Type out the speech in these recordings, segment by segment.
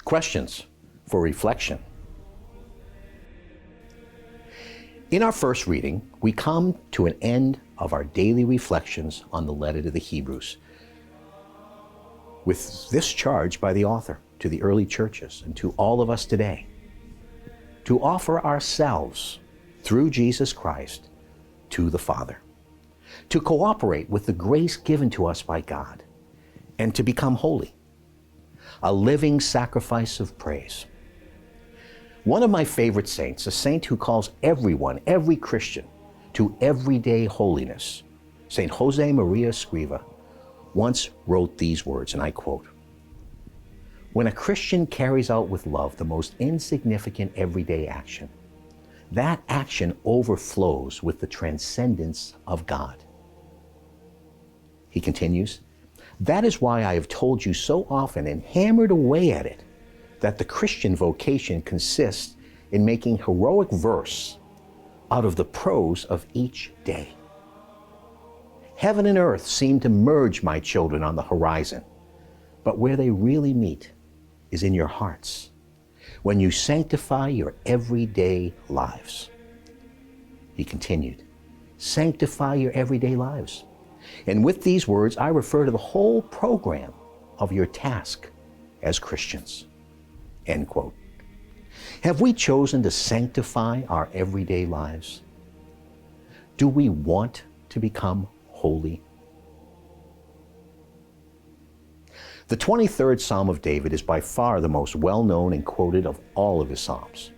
Questions for reflection. In our first reading, we come to an end of our daily reflections on the letter to the Hebrews, with this charge by the author to the early churches and to all of us today, to offer ourselves through Jesus Christ to the Father, to cooperate with the grace given to us by God, and to become holy, a living sacrifice of praise. One of my favorite saints, a saint who calls everyone, every Christian, to everyday holiness, Saint Jose Maria Escriva, once wrote these words, and I quote, "When a Christian carries out with love the most insignificant everyday action, that action overflows with the transcendence of God." He continues, "That is why I have told you so often and hammered away at it that the Christian vocation consists in making heroic verse out of the prose of each day. Heaven and earth seem to merge, my children, on the horizon, but where they really meet is in your hearts, when you sanctify your everyday lives." He continued, "Sanctify your everyday lives." And with these words, I refer to the whole program of your task as Christians. End quote. Have we chosen to sanctify our everyday lives? Do we want to become holy? The 23rd Psalm of David is by far the most well-known and quoted of all of his Psalms.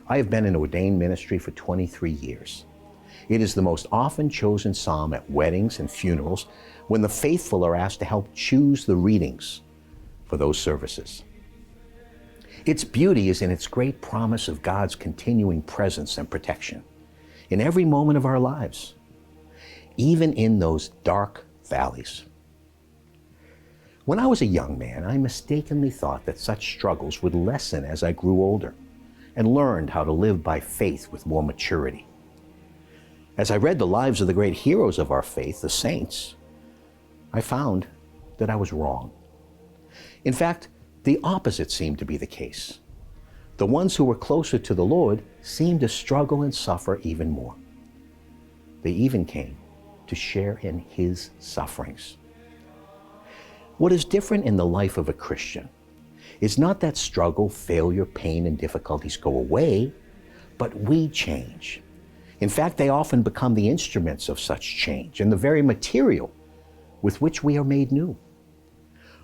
I have been in ordained ministry for 23 years. It is the most often chosen psalm at weddings and funerals when the faithful are asked to help choose the readings for those services. Its beauty is in its great promise of God's continuing presence and protection in every moment of our lives, even in those dark valleys. When I was a young man, I mistakenly thought that such struggles would lessen as I grew older and learned how to live by faith with more maturity. As I read the lives of the great heroes of our faith, the saints, I found that I was wrong. In fact, the opposite seemed to be the case. The ones who were closer to the Lord seemed to struggle and suffer even more. They even came to share in His sufferings. What is different in the life of a Christian is not that struggle, failure, pain, and difficulties go away, but we change. In fact, they often become the instruments of such change and the very material with which we are made new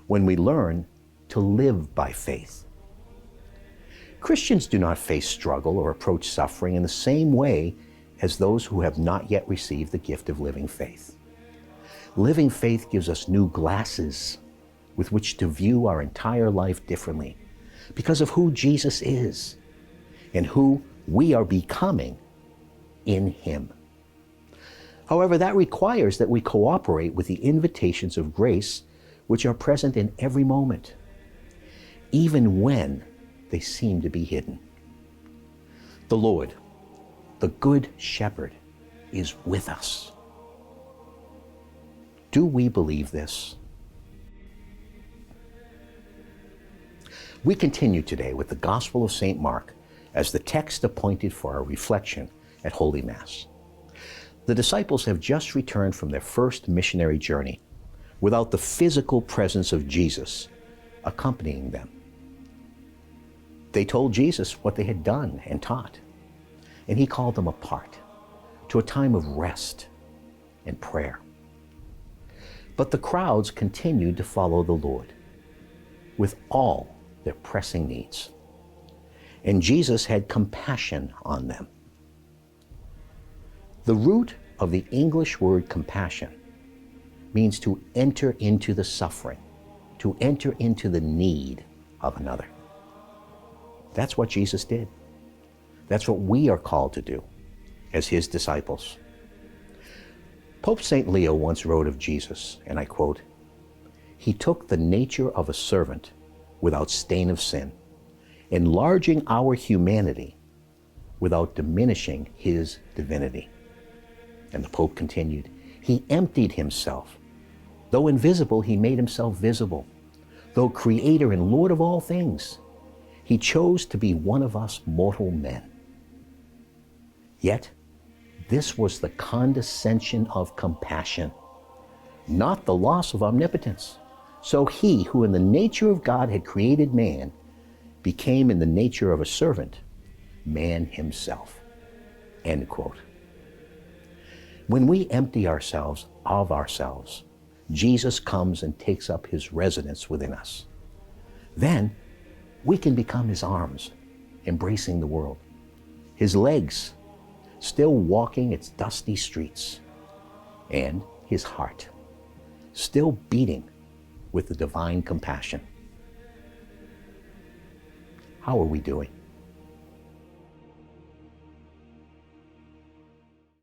when we learn to live by faith. Christians do not face struggle or approach suffering in the same way as those who have not yet received the gift of living faith. Living faith gives us new glasses with which to view our entire life differently because of who Jesus is and who we are becoming in Him. However, that requires that we cooperate with the invitations of grace which are present in every moment, even when they seem to be hidden. The Lord, the Good Shepherd, is with us. Do we believe this? We continue today with the Gospel of St. Mark as the text appointed for our reflection at Holy Mass. The disciples have just returned from their first missionary journey without the physical presence of Jesus accompanying them. They told Jesus what they had done and taught, and He called them apart to a time of rest and prayer. But the crowds continued to follow the Lord with all their pressing needs, and Jesus had compassion on them. The root of the English word compassion means to enter into the suffering, to enter into the need of another. That's what Jesus did. That's what we are called to do as His disciples. Pope St. Leo once wrote of Jesus, and I quote, "He took the nature of a servant without stain of sin, enlarging our humanity without diminishing His divinity." And the Pope continued, "He emptied Himself. Though invisible, He made Himself visible. Though Creator and Lord of all things, He chose to be one of us mortal men. Yet, this was the condescension of compassion, not the loss of omnipotence. So he, who in the nature of God had created man, became in the nature of a servant, man himself. End quote. When we empty ourselves of ourselves, Jesus comes and takes up his residence within us. Then we can become his arms, embracing the world, his legs, still walking its dusty streets, and his heart, still beating with the divine compassion. How are we doing?